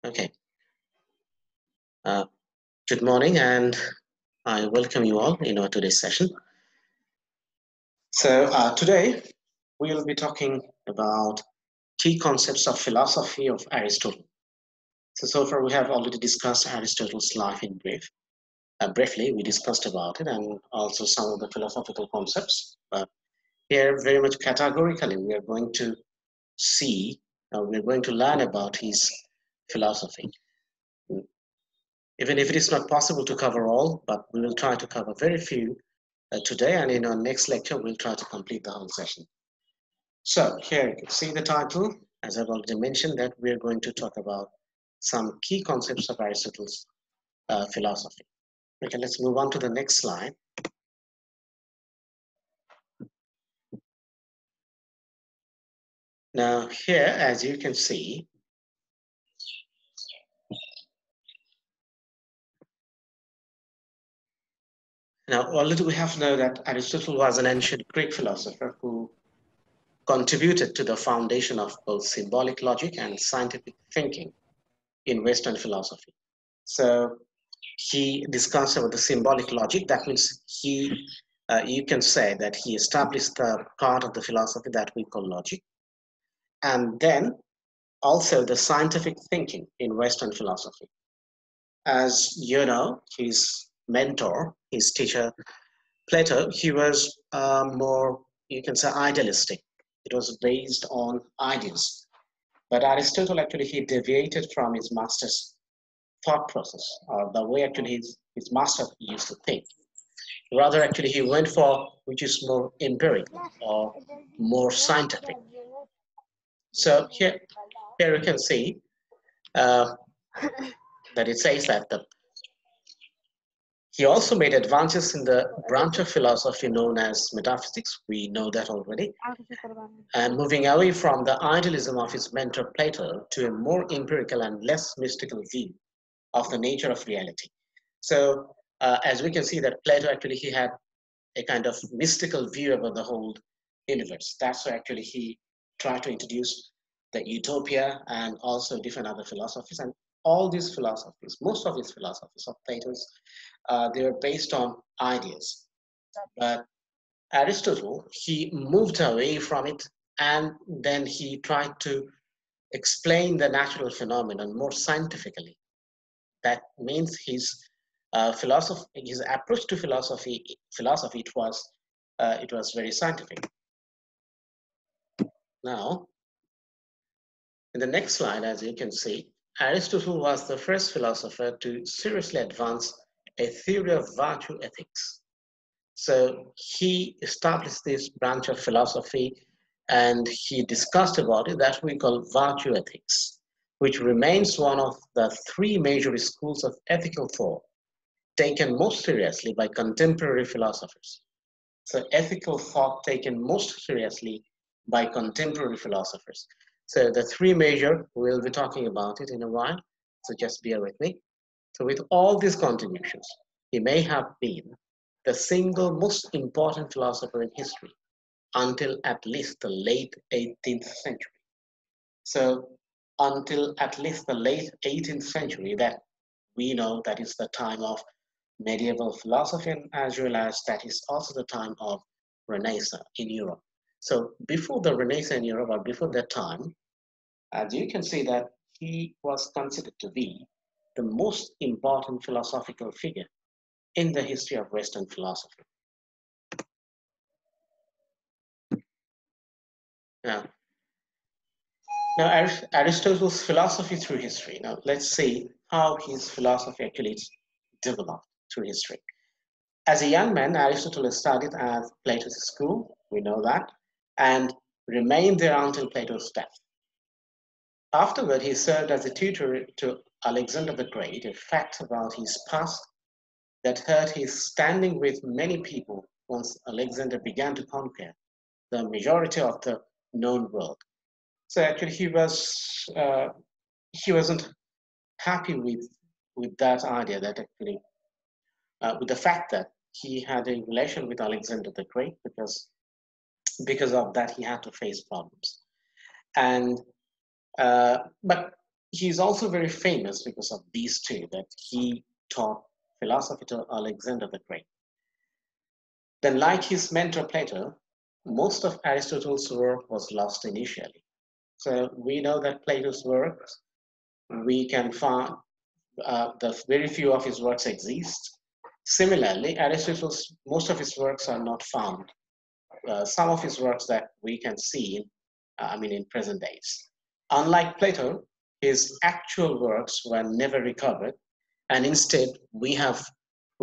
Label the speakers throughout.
Speaker 1: Okay. Uh, Good morning, and I welcome you all in our today's session. So today we will be talking about key concepts of philosophy of Aristotle. So far we have already discussed Aristotle's life in brief. Briefly, we discussed about it and also some of the philosophical concepts. But here, very much categorically, we are going to see, we are going to learn about his philosophy. Even if it is not possible to cover all, but we will try to cover very few today, and in our next lecture we'll try to complete the whole session. So here you can see the title, as I've already mentioned, that we're going to talk about some key concepts of Aristotle's philosophy. Okay, let's move on to the next slide. Now here, as you can see, now already we have to know that Aristotle was an ancient Greek philosopher who contributed to the foundation of both symbolic logic and scientific thinking in Western philosophy. So he discussed about the symbolic logic. That means you can say that he established the part of the philosophy that we call logic. And then also the scientific thinking in Western philosophy. As you know, his mentor, his teacher, Plato, he was more, you can say, idealistic. It was based on ideas. But Aristotle actually, he deviated from his master's thought process, or the way actually his master used to think. Rather, actually, he went for which is more empirical or more scientific. So here you can see uh, that it says that he also made advances in the branch of philosophy known as metaphysics. We know that already. And moving away from the idealism of his mentor Plato to a more empirical and less mystical view of the nature of reality. So as we can see that Plato actually he had a kind of mystical view about the whole universe. That's why actually he tried to introduce the utopia and also different other philosophies. And all these philosophies, most of these philosophies of Plato's, they were based on ideas. But Aristotle, he moved away from it and then he tried to explain the natural phenomenon more scientifically. That means his approach to philosophy, it was very scientific. Now, in the next slide, as you can see, Aristotle was the first philosopher to seriously advance a theory of virtue ethics. So he established this branch of philosophy and he discussed about it that we call virtue ethics, which remains one of the three major schools of ethical thought taken most seriously by contemporary philosophers. So ethical thought taken most seriously by contemporary philosophers. So the three major, we'll be talking about it in a while, so just bear with me. So with all these contributions, he may have been the single most important philosopher in history until at least the late 18th century. So until at least the late 18th century, that we know that is the time of medieval philosophy, and as well as that is also the time of Renaissance in Europe. So before the Renaissance in Europe, or before that time, as you can see that he was considered to be the most important philosophical figure in the history of Western philosophy. Now, now Aristotle's philosophy through history. Now let's see how his philosophy actually developed through history. As a young man, Aristotle studied at Plato's school, we know that, and remained there until Plato's death. Afterward, he served as a tutor to Alexander the Great, a fact about his past that hurt his standing with many people once Alexander began to conquer the majority of the known world. So actually, he wasn't happy with that idea that actually with the fact that he had a relation with Alexander the Great because of that he had to face problems. And but He's also very famous because of these two, that he taught philosophy to Alexander the Great. Then, like his mentor Plato, most of Aristotle's work was lost initially. So we know that Plato's works, we can find the very few of his works exist. Similarly, Aristotle's most of his works are not found. Some of his works that we can see in present days. Unlike Plato, his actual works were never recovered, and instead we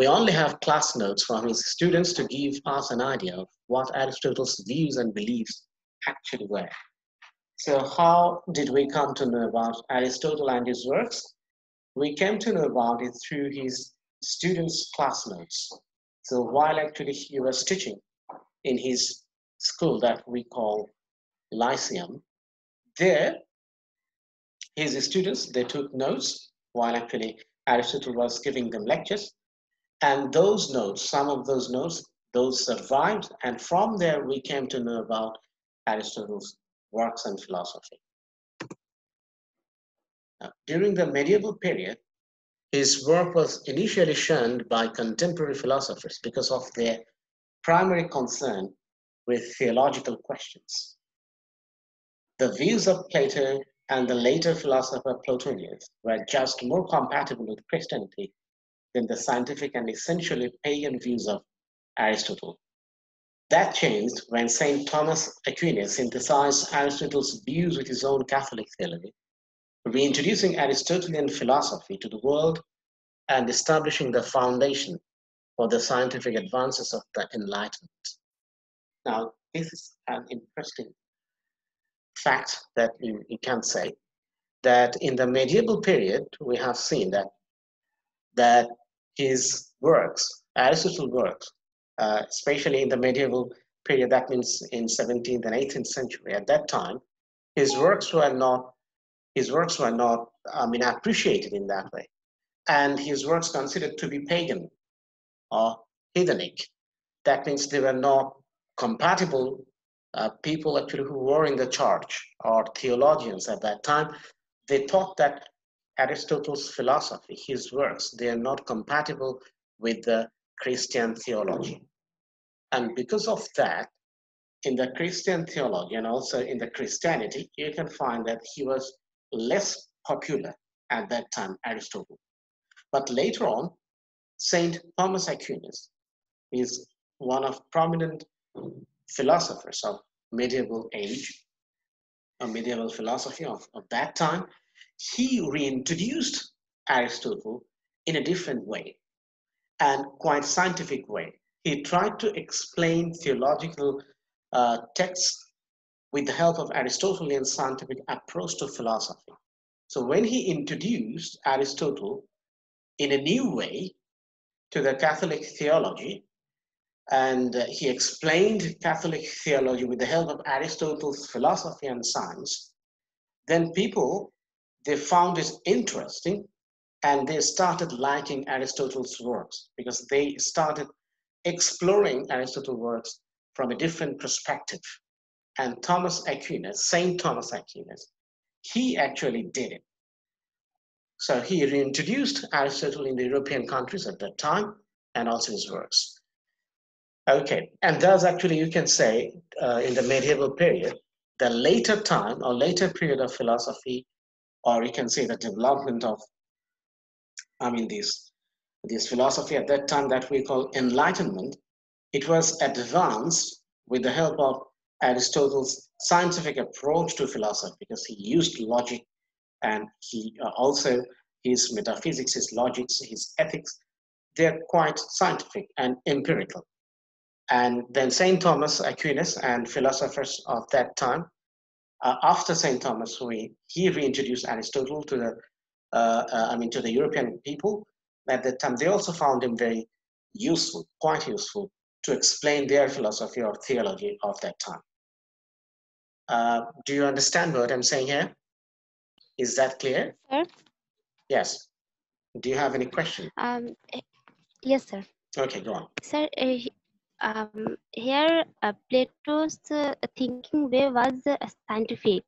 Speaker 1: only have class notes from his students to give us an idea of what Aristotle's views and beliefs actually were. So how did we come to know about Aristotle and his works? We came to know about it through his students' class notes. So while actually he was teaching in his school that we call Lyceum, there his students, they took notes while actually Aristotle was giving them lectures. And those notes, some of those notes, those survived. And from there, we came to know about Aristotle's works and philosophy. Now, during the medieval period, his work was initially shunned by contemporary philosophers because of their primary concern with theological questions. The views of Plato and the later philosopher Plotinus were just more compatible with Christianity than the scientific and essentially pagan views of Aristotle. That changed when St. Thomas Aquinas synthesized Aristotle's views with his own Catholic theology, reintroducing Aristotelian philosophy to the world and establishing the foundation for the scientific advances of the Enlightenment. Now, this is an interesting fact that you can say, that in the medieval period, we have seen that his works, Aristotle's works, especially in the medieval period, that means in 17th and 18th century, at that time, his works were not appreciated in that way. And his works considered to be pagan or heathenic. That means they were not compatible people actually who were in the church or theologians at that time. They thought that Aristotle's philosophy, his works, they are not compatible with the Christian theology. And because of that, in the Christian theology and also in the Christianity, you can find that he was less popular at that time, Aristotle. But later on, Saint Thomas Aquinas is one of prominent philosophers of medieval age, a medieval philosophy of that time. He reintroduced Aristotle in a different way and quite scientific way. He tried to explain theological texts with the help of Aristotelian scientific approach to philosophy. So when he introduced Aristotle in a new way to the Catholic theology, and he explained Catholic theology with the help of Aristotle's philosophy and science, then people, they found it interesting and they started liking Aristotle's works because they started exploring Aristotle's works from a different perspective. And Thomas Aquinas, Saint Thomas Aquinas, he actually did it. So he reintroduced Aristotle in the European countries at that time and also his works. Okay, and thus actually you can say in the medieval period, the later time or later period of philosophy, or you can say the development of, this philosophy at that time that we call Enlightenment, it was advanced with the help of Aristotle's scientific approach to philosophy because he used logic and he also his metaphysics, his logics, his ethics, they're quite scientific and empirical. And then St. Thomas Aquinas and philosophers of that time, after St. Thomas, he reintroduced Aristotle to the European people at that time. They also found him very useful, quite useful, to explain their philosophy or theology of that time. Do you understand what I'm saying here? Is that clear?
Speaker 2: Sir?
Speaker 1: Yes. Do you have any question?
Speaker 2: Yes, sir.
Speaker 1: Okay, go on.
Speaker 2: Sir, here Plato's thinking way was scientific.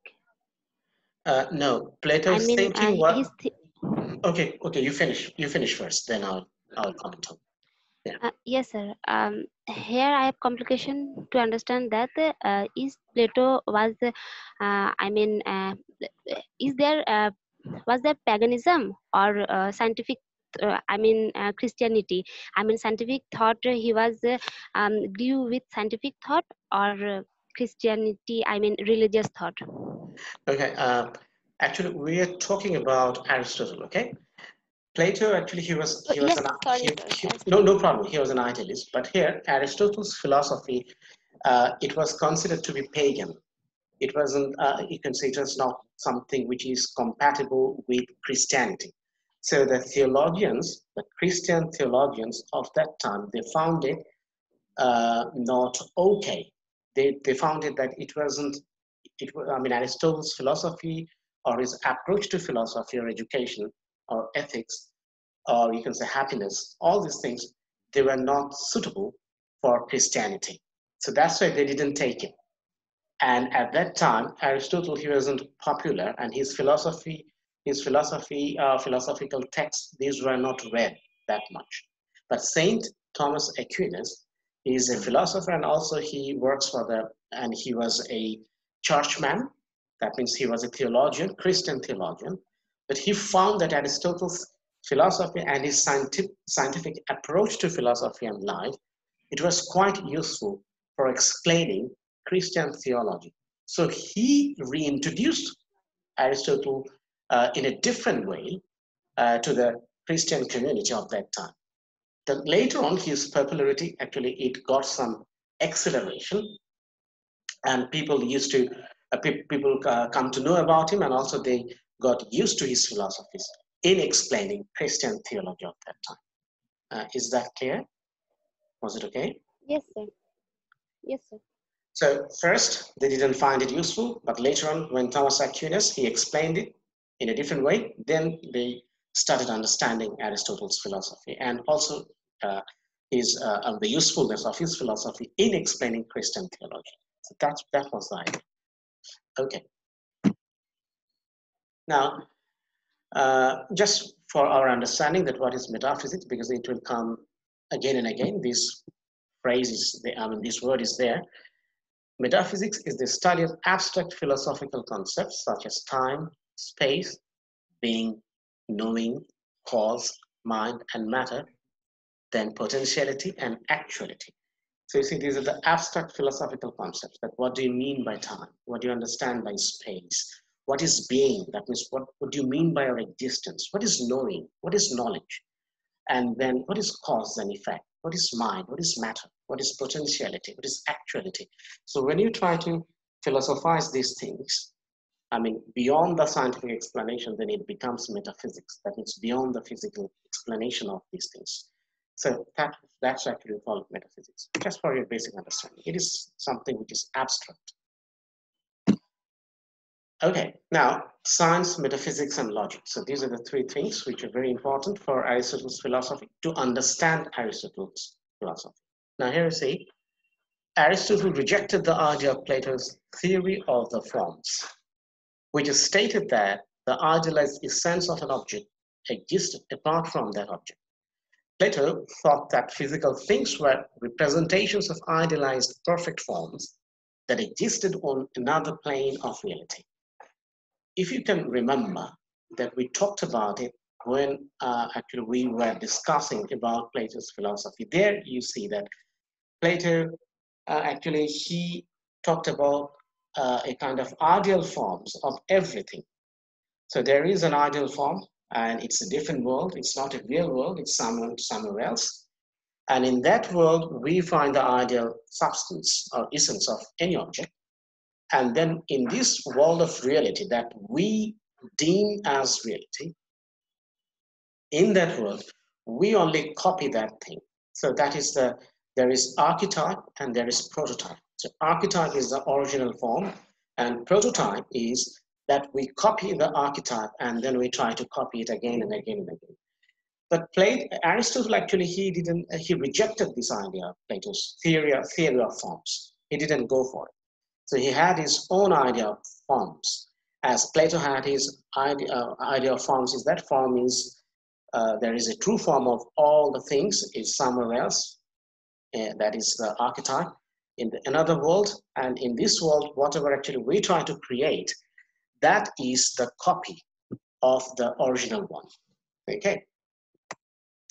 Speaker 1: No,
Speaker 2: I
Speaker 1: Plato's
Speaker 2: mean,
Speaker 1: thinking
Speaker 2: his
Speaker 1: what? Okay, okay, you finish first, then I'll comment on. Yeah.
Speaker 2: yes, sir. Here I have complication to understand that is Plato was, I mean, is there was there paganism or scientific? Christianity. I mean, scientific thought. He was grew with scientific thought or Christianity. I mean, religious thought.
Speaker 1: Okay. Actually, we are talking about Aristotle. Okay. Plato actually
Speaker 2: Oh,
Speaker 1: he was
Speaker 2: yes,
Speaker 1: an
Speaker 2: sorry, sir.
Speaker 1: no problem. He was an idealist, but here Aristotle's philosophy it was considered to be pagan. It wasn't. You can say it was not something which is compatible with Christianity. So the theologians, the Christian theologians of that time, they found it not okay. They found it that it wasn't. I mean, Aristotle's philosophy or his approach to philosophy or education or ethics or you can say happiness, all these things, they were not suitable for Christianity. So that's why they didn't take it. And at that time, Aristotle, he wasn't popular and philosophical texts, these were not read that much. But Saint Thomas Aquinas, he is a philosopher and also and he was a churchman. That means he was a theologian, Christian theologian. But he found that Aristotle's philosophy and his scientific approach to philosophy and life, it was quite useful for explaining Christian theology. So he reintroduced Aristotle in a different way to the Christian community of that time. Then later on, his popularity actually it got some acceleration, and people used to people come to know about him, and also they got used to his philosophies in explaining Christian theology of that time. Is that clear? Was it okay?
Speaker 2: Yes, sir. Yes, sir.
Speaker 1: So first, they didn't find it useful, but later on, when Thomas Aquinas, he explained it in a different way, then they started understanding Aristotle's philosophy and also uh, the usefulness of his philosophy in explaining Christian theology. So that was the idea. Okay. Now, just for our understanding that what is metaphysics, because it will come again and again, this phrase is, this word is there. Metaphysics is the study of abstract philosophical concepts such as time, space, being, knowing, cause, mind, and matter, then potentiality and actuality. So you see, these are the abstract philosophical concepts. That what do you mean by time? What do you understand by space? What is being? That means what do you mean by our existence? What is knowing? What is knowledge? And then what is cause and effect? What is mind? What is matter? What is potentiality? What is actuality? So when you try to philosophize these things, I mean, beyond the scientific explanation, then it becomes metaphysics. That means beyond the physical explanation of these things. So that's actually called metaphysics, just for your basic understanding. It is something which is abstract. Okay, now science, metaphysics, and logic. So these are the three things which are very important for Aristotle's philosophy to understand Aristotle's philosophy. Now here you see, Aristotle rejected the idea of Plato's theory of the forms, which is stated that the idealized essence of an object existed apart from that object. Plato thought that physical things were representations of idealized perfect forms that existed on another plane of reality. If you can remember that we talked about it when actually we were discussing about Plato's philosophy, there you see that Plato actually he talked about a kind of ideal forms of everything. So there is an ideal form and it's a different world. It's not a real world, it's somewhere else. And in that world, we find the ideal substance or essence of any object. And then in this world of reality that we deem as reality, in that world, we only copy that thing. So there is archetype and there is prototype. So archetype is the original form and prototype is that we copy the archetype and then we try to copy it again and again and again. But Aristotle actually, he rejected this idea, Plato's theory of forms. He didn't go for it. So he had his own idea of forms. as Plato had his idea of forms, is that form is there is a true form of all the things is somewhere else, that is the archetype in another world, and in this world, whatever actually we try to create, that is the copy of the original one. Okay,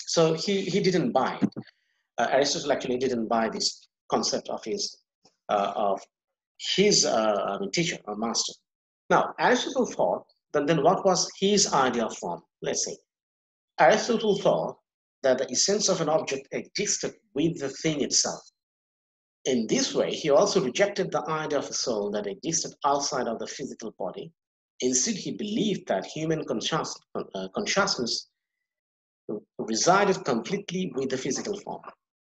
Speaker 1: so he didn't buy it. Aristotle actually didn't buy this concept of his teacher or master. Now, Aristotle thought that then what was his idea of form? Let's say Aristotle thought that the essence of an object existed with the thing itself. In this way, he also rejected the idea of a soul that existed outside of the physical body. Instead, he believed that human consciousness resided completely with the physical form.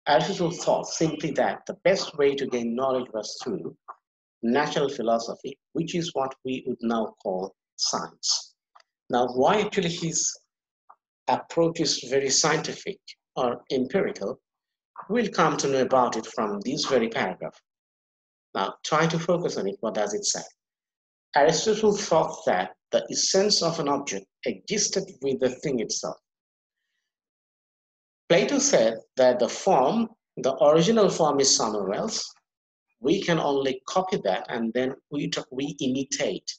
Speaker 1: Aristotle thought simply that the best way to gain knowledge was through natural philosophy, which is what we would now call science. Now, why actually his approach is very scientific or empirical, we'll come to know about it from this very paragraph. Now, try to focus on it. What does it say? Aristotle thought that the essence of an object existed with the thing itself. Plato said that the original form is somewhere else. We can only copy that and then we imitate.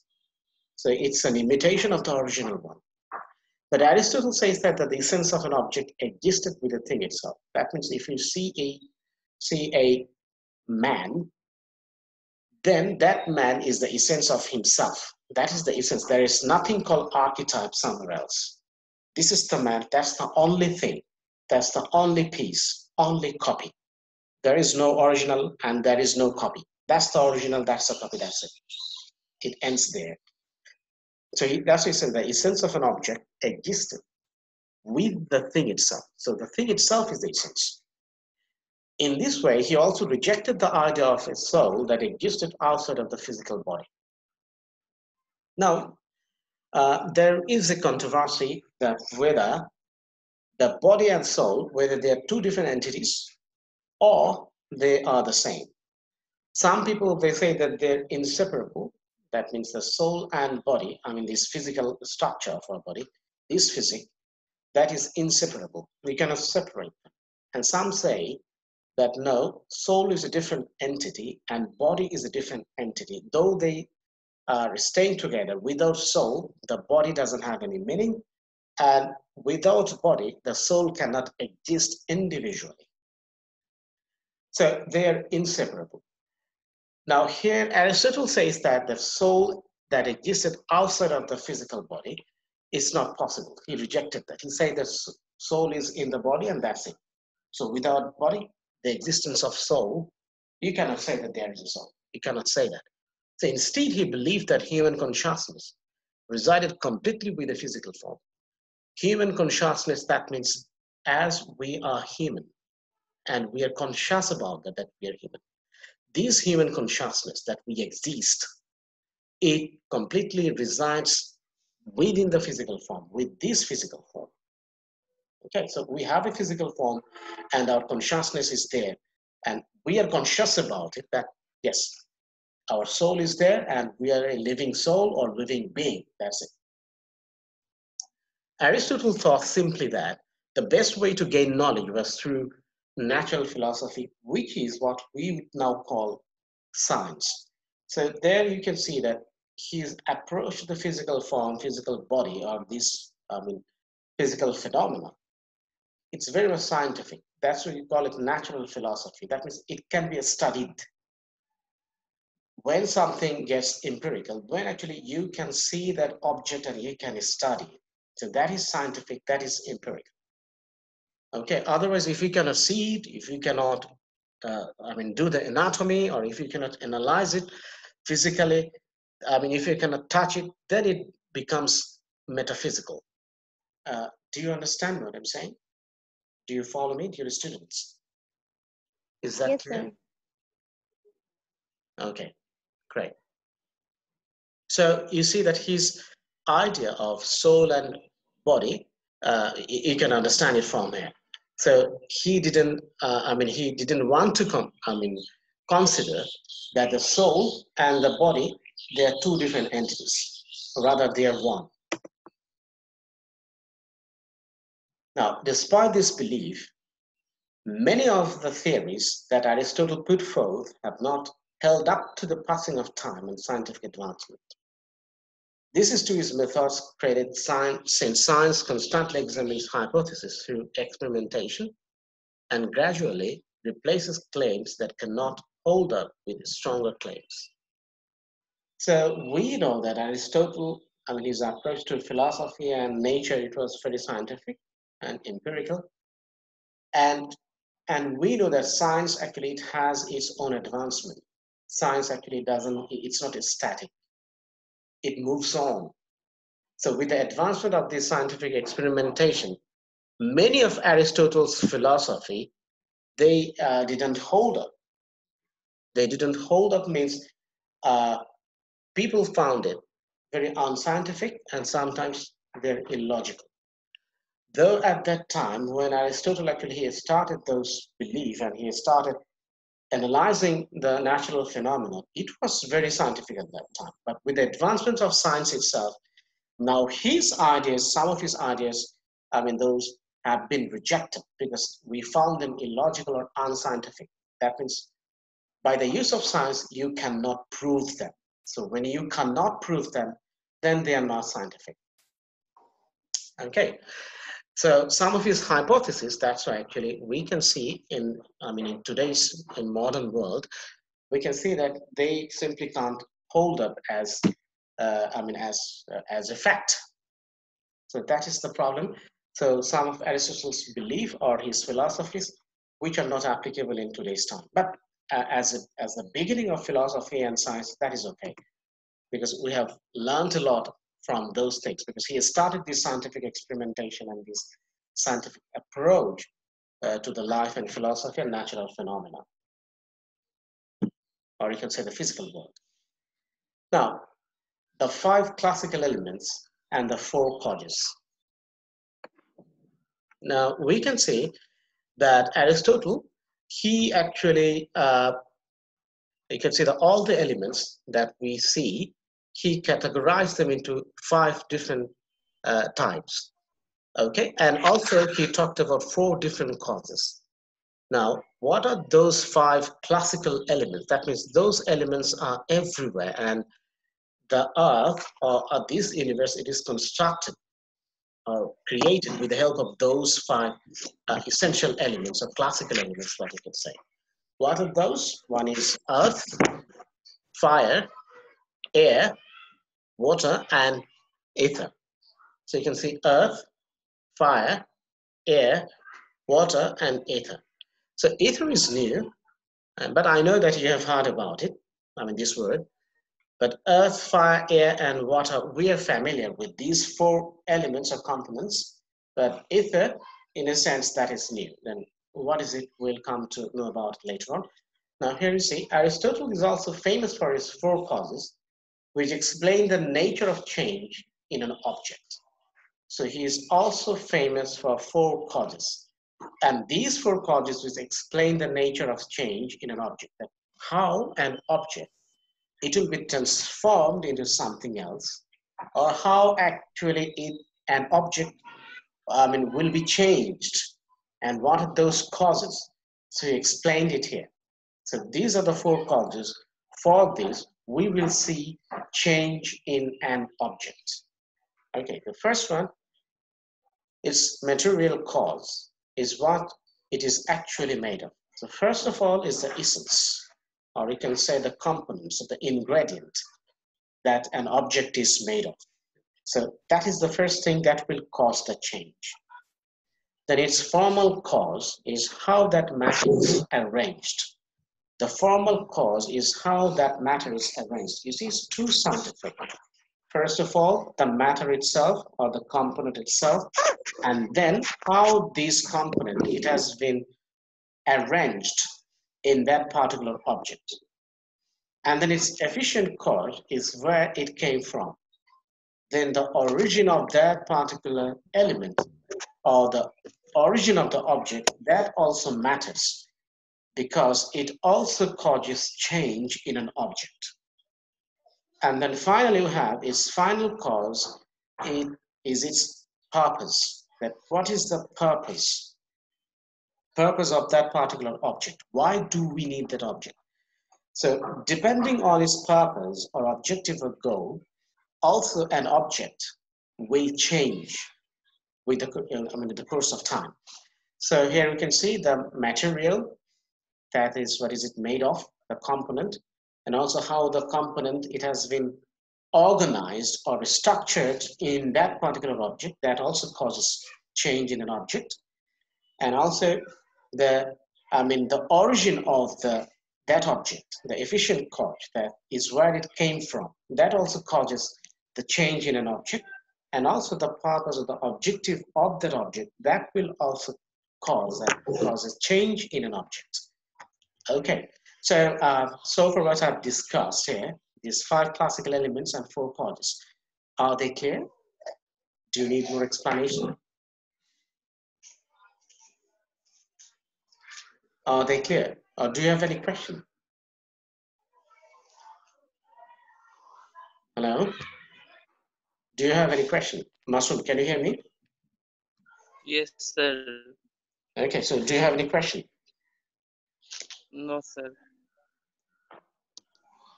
Speaker 1: So it's an imitation of the original one. But Aristotle says that the essence of an object existed with the thing itself. That means if you see a man, then that man is the essence of himself. That is the essence. There is nothing called archetype somewhere else. This is the man. That's the only thing. That's the only piece, only copy. There is no original and there is no copy. That's the original, that's the copy, that's it. It ends there. So that's what he said, the essence of an object existed with the thing itself. So the thing itself is the essence. In this way, he also rejected the idea of a soul that existed outside of the physical body. Now, there is a controversy that whether the body and soul, whether they are two different entities or they are the same. Some people, they say that they're inseparable. That means the soul and body, this physical structure of our body, this physics, that is inseparable. We cannot separate them. And some say that no, soul is a different entity and body is a different entity. Though they are staying together, without soul, the body doesn't have any meaning. And without body, the soul cannot exist individually. So they are inseparable. Now here, Aristotle says that the soul that existed outside of the physical body is not possible. He rejected that. He said that soul is in the body and that's it. So without body, the existence of soul, you cannot say that there is a soul. You cannot say that. So instead, he believed that human consciousness resided completely with the physical form. Human consciousness, that means as we are human and we are conscious about that we are human. This human consciousness that we exist, it completely resides within the physical form, with this physical form. Okay, so we have a physical form and our consciousness is there and we are conscious about it that yes, our soul is there and we are a living soul or living being, that's it. Aristotle thought simply that the best way to gain knowledge was through natural philosophy, which is what we would now call science. So there you can see that his approach to the physical form, physical body, or this, physical phenomena, it's very much scientific. That's why you call it natural philosophy. That means it can be studied. When something gets empirical, when actually you can see that object and you can study it. So that is scientific, that is empirical. Okay, otherwise if you cannot see it, if you cannot do the anatomy, or if you cannot analyze it physically, if you cannot touch it, then it becomes metaphysical. Do you understand what I'm saying? Do you follow me, dear students? Is that
Speaker 2: Yes,
Speaker 1: clear?
Speaker 2: sir.
Speaker 1: Okay, great. So you see that his idea of soul and body, you can understand it from here. So he didn't, he didn't want to consider that the soul and the body, they are two different entities. rather they are one. Now, despite this belief, many of the theories that Aristotle put forth have not held up to the passing of time and scientific advancement. This is to his methods credit since science constantly examines hypotheses through experimentation and gradually replaces claims that cannot hold up with stronger claims. So we know that Aristotle, his approach to philosophy and nature, it was very scientific and empirical. And we know that science actually it has its own advancement. Science actually it's not static. It moves on. So with the advancement of this scientific experimentation, many of Aristotle's philosophy, they didn't hold up. They didn't hold up means people found it very unscientific and sometimes very illogical. Though at that time, when Aristotle actually he started those beliefs and he started analyzing the natural phenomena, it was very scientific at that time. But with the advancement of science itself, now his ideas, some of his ideas, those have been rejected because we found them illogical or unscientific. That means by the use of science, you cannot prove them. So when you cannot prove them, then they are not scientific. Okay. So some of his hypotheses, that's why actually we can see in today's modern world, we can see that they simply can't hold up as a fact. So that is the problem. So some of Aristotle's belief or his philosophies, which are not applicable in today's time. But as the beginning of philosophy and science, that is okay, because we have learned a lot from those things, because he has started this scientific experimentation and this scientific approach to the life and philosophy and natural phenomena, or you can say the physical world. Now, the 5 classical elements and the 4 causes. Now, we can say that Aristotle, he actually, you can see that all the elements that we see, he categorized them into 5 different types. Okay, and also he talked about 4 different causes. Now, what are those 5 classical elements? That means those elements are everywhere, and the earth or this universe, it is constructed or created with the help of those 5 essential elements or classical elements, what you could say. What are those? One is earth, fire, air, water, and ether. So you can see earth, fire, air, water, and ether. So ether is new, but I know that you have heard about it, this word. But earth, fire, air, and water, we are familiar with these 4 elements or components, but ether, in a sense, that is new. Then what is it? We'll come to know about it later on. Now here you see, Aristotle is also famous for his 4 causes, which explain the nature of change in an object. So he is also famous for 4 causes. And these 4 causes which explain the nature of change in an object. That how an object, it will be transformed into something else, or how actually an object will be changed, and what are those causes. So he explained it here. So these are the 4 causes. For this, we will see change in an object. Okay, the first one is material cause, is what it is actually made of. So first of all is the essence, or you can say the components of the ingredient that an object is made of. So that is the first thing that will cause the change. Then its formal cause is how that matter is arranged. The formal cause is how that matter is arranged. You see, it's too scientific. First of all, the matter itself or the component itself, and then how this component, it has been arranged in that particular object. And then its efficient cause is where it came from. Then the origin of that particular element or the origin of the object, that also matters because it also causes change in an object. And then finally you have its final cause, it is its purpose. That what is the purpose of that particular object? Why do we need that object? So depending on its purpose or objective or goal, also an object will change with the course of time. So here we can see the material, that is what is it made of, the component, and also how the component it has been organized or structured in that particular object, that also causes change in an object. And also the the origin of that object, the efficient cause, that is where it came from, that also causes the change in an object. And also the purpose of the objective of that object, that will also cause a change in an object. Okay, so for what I've discussed here, these 5 classical elements and 4 causes, are they clear? Do you need more explanation? Are they clear? Or do you have any question? Hello? Do you have any question? Masood, can you hear me?
Speaker 3: Yes, sir.
Speaker 1: Okay, so do you have any question?
Speaker 3: No, sir.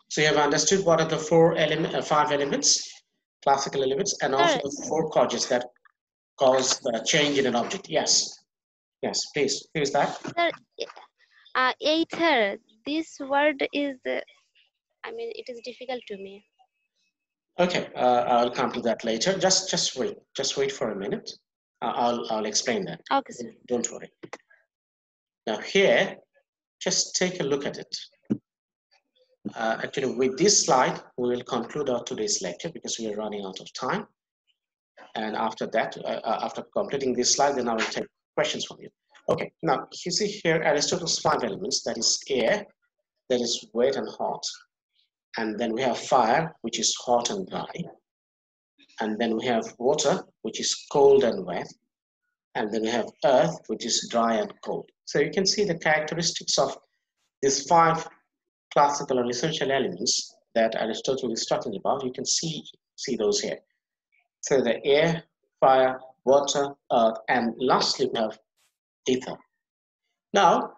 Speaker 1: So you have understood what are the 5 elements, classical elements, and also the 4 causes that cause the change in an object. Yes. Yes, please. Who is that?
Speaker 2: Sir, ether. This word is, it is difficult to me.
Speaker 1: Okay, I'll come to that later. Just wait. Just wait for a minute. I'll explain that.
Speaker 2: Okay, sir.
Speaker 1: Don't worry. Now here, just take a look at it. Actually, with this slide, we will conclude our today's lecture because we are running out of time. And after that, after completing this slide, then I will take questions from you. Okay, now you see here Aristotle's 5 elements, that is air, that is wet and hot. And then we have fire, which is hot and dry. And then we have water, which is cold and wet. And then we have earth, which is dry and cold. So you can see the characteristics of these 5 classical or essential elements that Aristotle is talking about. You can see those here. So the air, fire, water, earth, and lastly we have ether. Now,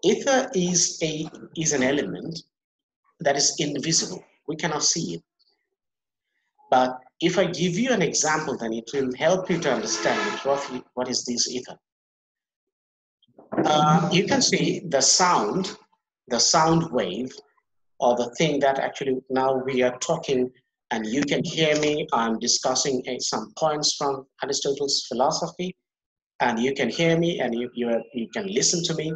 Speaker 1: ether is an element that is invisible. We cannot see it. But if I give you an example, then it will help you to understand roughly what is this ether. You can see the sound wave, or the thing that actually now we are talking and you can hear me. I'm discussing some points from Aristotle's philosophy, and you can hear me and you can listen to me.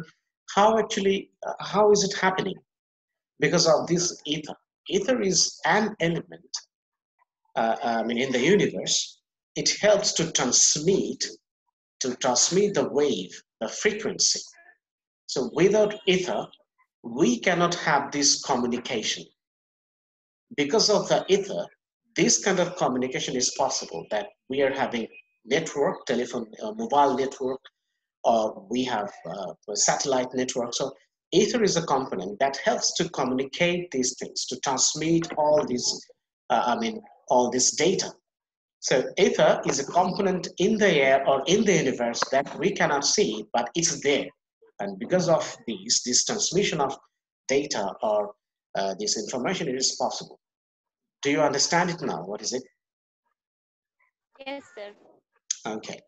Speaker 1: How is it happening? Because of this ether. Ether is an element in the universe. It helps to transmit the wave, the frequency. So without ether, we cannot have this communication. Because of the ether, this kind of communication is possible, that we are having network, telephone, mobile network, or we have a satellite network. So ether is a component that helps to communicate these things, to transmit all this data. So ether is a component in the air or in the universe that we cannot see, but it's there. And because of this transmission of data or this information, it is possible. Do you understand it now? What is it?
Speaker 2: Yes, sir.
Speaker 1: Okay.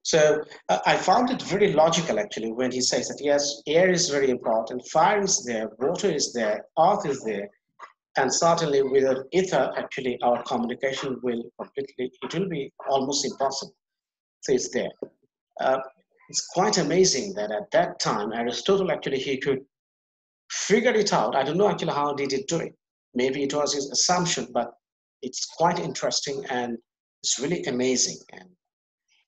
Speaker 1: So I found it very logical actually when he says that yes, air is very important, fire is there, water is there, earth is there, and certainly without ether, actually our communication will be almost impossible. So it's there. It's quite amazing that at that time, Aristotle actually, he could figure it out. I don't know actually how did he do it. Maybe it was his assumption, but it's quite interesting and it's really amazing. And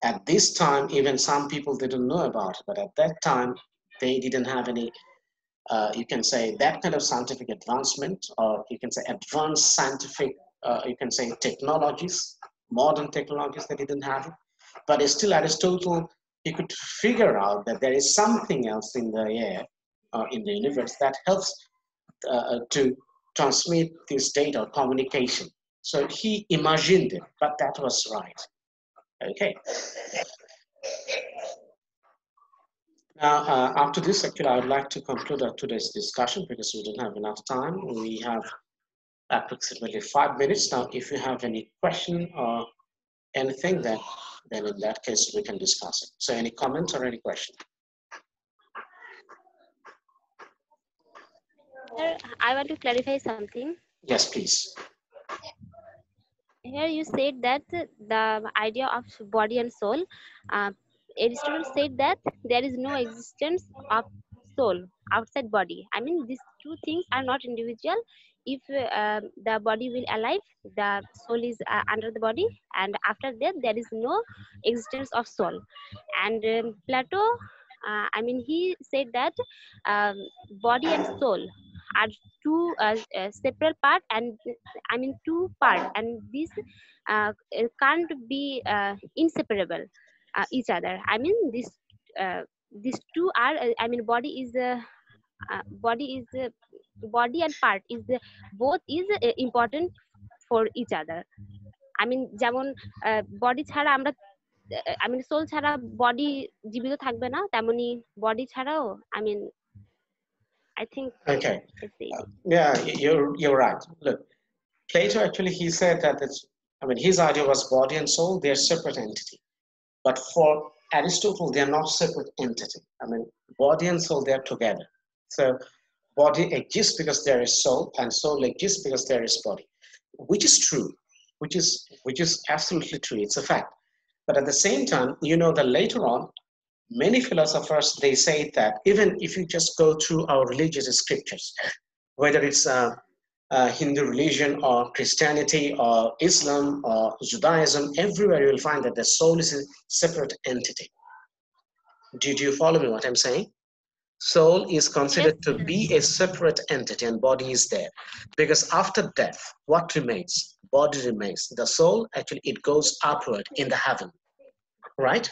Speaker 1: at this time, even some people didn't know about it, but at that time, they didn't have any, you can say, that kind of scientific advancement, or you can say advanced scientific, you can say technologies, modern technologies, they didn't have it. But still Aristotle, he could figure out that there is something else in the air, in the universe, that helps to transmit this data or communication. So he imagined it, but that was right. Okay. Now, after this, actually, I would like to conclude today's discussion because we don't have enough time. We have approximately 5 minutes. Now, if you have any question or anything, then in that case, we can discuss it. So any comments or any question?
Speaker 2: Sir, I want to clarify something.
Speaker 1: Yes, please.
Speaker 2: Here you said that the idea of body and soul, uh, Aristotle said that there is no existence of soul outside body. I mean, these two things are not individual. If the body will alive, the soul is under the body, and after that there is no existence of soul. And Plato, I mean, he said that um, body and soul are two separate part, and I mean two part, and this can't be inseparable each other. I mean, these two are I mean, body is body and part is both is important for each other. I mean, যেমন body ছাড়া আমরা I mean soul ছাড়া body জীবিত থাকবে না, তেমনি body ছাড়াও I mean I think
Speaker 1: Okay.
Speaker 2: I said it.
Speaker 1: Yeah, you're right. Look, Plato actually, he said that his idea was body and soul, they're separate entity. But for Aristotle, they're not separate entity. I mean, body and soul, they're together. So body exists because there is soul, and soul exists because there is body, which is true, which is absolutely true. It's a fact. But at the same time, you know that later on, many philosophers, they say that even if you just go through our religious scriptures, whether it's Hindu religion or Christianity or Islam or Judaism, everywhere you will find that the soul is a separate entity. Did you follow me what I'm saying? Soul is considered to be a separate entity and body is there. Because after death, what remains? Body remains. The soul, actually, it goes upward in the heaven, right?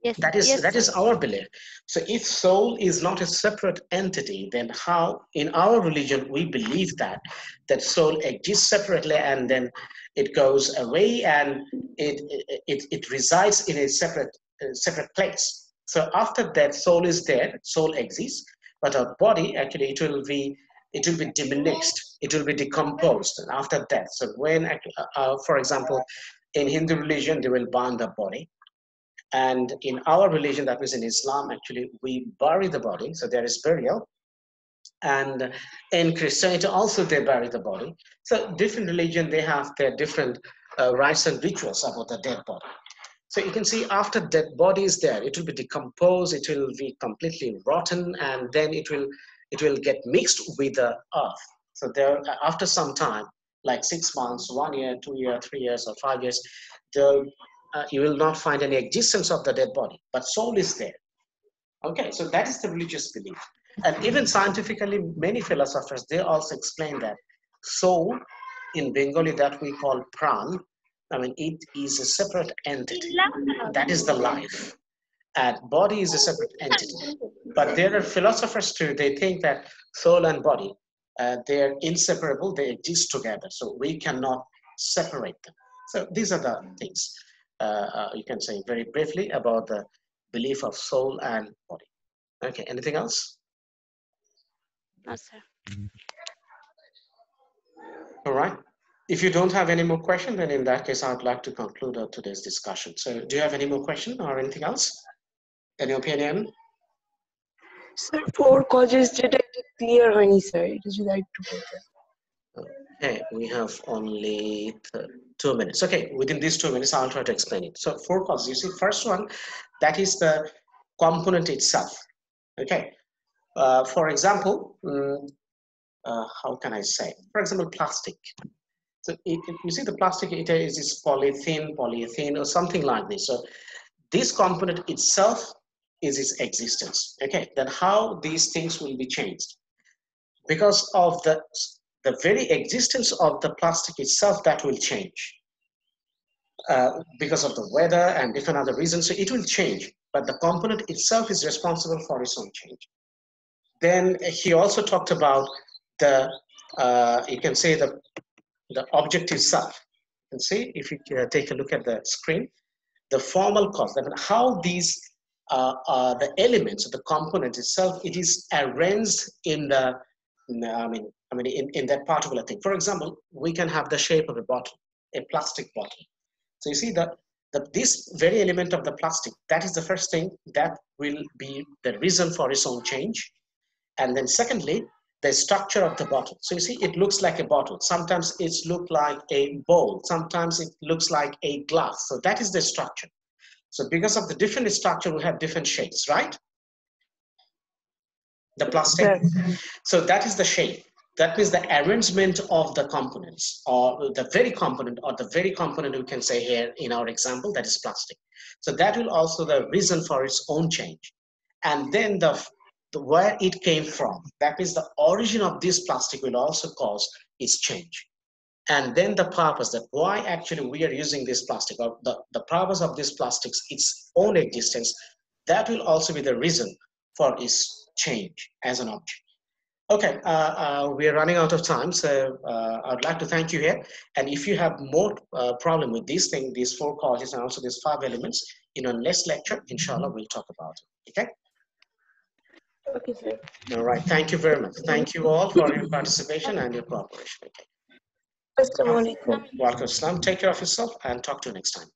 Speaker 2: Yes,
Speaker 1: That is our belief. So if soul is not a separate entity, then how in our religion we believe that soul exists separately and then it goes away and it resides in a separate place. So after that, soul is there, soul exists, but our body, actually, it will be diminished, it will be decomposed after death. So when for example, in Hindu religion, they will burn the body. And in our religion, that is in Islam, actually, we bury the body, so there is burial. And in Christianity, also they bury the body. So different religion, they have their different rites and rituals about the dead body. So you can see after dead body is there, it will be decomposed, it will be completely rotten, and then it will get mixed with the earth. So there, after some time, like 6 months, 1 year, 2 years, 3 years, or 5 years, you will not find any existence of the dead body, but soul is there. Okay, so that is the religious belief. And even scientifically, many philosophers, they also explain that soul, in Bengali, that we call pran, I mean, it is a separate entity. That is the life. And body is a separate entity. But there are philosophers too, they think that soul and body, they're inseparable, they exist together. So we cannot separate them. So these are the things you can say very briefly about the belief of soul and body. Okay, anything else?
Speaker 2: No, sir.
Speaker 1: All right. If you don't have any more questions, then in that case, I would like to conclude today's discussion. So do you have any more question or anything else? Any opinion?
Speaker 4: Sir, 4 causes যেটা এটা clear হয়নি sir, এটা যদি একটু বলতেন।
Speaker 1: Okay, we have only 2 minutes. Okay, within these 2 minutes, I'll try to explain it. So 4 causes. You see, first one, that is the component itself. Okay. For example, how can I say? For example, plastic. So you see the plastic, it is polyethylene, or something like this. So this component itself is its existence. Okay, then how these things will be changed? Because of the very existence of the plastic itself, that will change. Because of the weather and different other reasons, so it will change. But the component itself is responsible for its own change. Then he also talked about the you can say the objective self. You can see if you take a look at the screen, the formal cause, that how these the elements of the component itself, it is arranged in the, in that particular thing. For example, we can have the shape of a bottle, a plastic bottle. So you see that this very element of the plastic, that is the first thing that will be the reason for its own change. And then secondly, the structure of the bottle. So you see, it looks like a bottle. Sometimes it's look like a bowl. Sometimes it looks like a glass. So that is the structure. So because of the different structure, we have different shapes, right? The plastic.
Speaker 4: Sir.
Speaker 1: So that is the shape. That means the arrangement of the components, or the very component, we can say here in our example, that is plastic. So that will also the reason for its own change. And then the where it came from, that means the origin of this plastic will also cause its change. And then the purpose, that why actually we are using this plastic, or the purpose of this plastic's its own existence, that will also be the reason for its change as an object. Okay, we are running out of time, so I'd like to thank you here. And if you have more problem with these things, these 4 causes and also these 5 elements, in our next lecture, inshallah, we'll talk about it. Okay?
Speaker 4: Okay, sir.
Speaker 1: All right. Thank you very much. Thank you all for your participation and your cooperation. Okay.
Speaker 4: Assalamu alaikum.
Speaker 1: Walaikum Assalam. Take care of yourself and talk to you next time.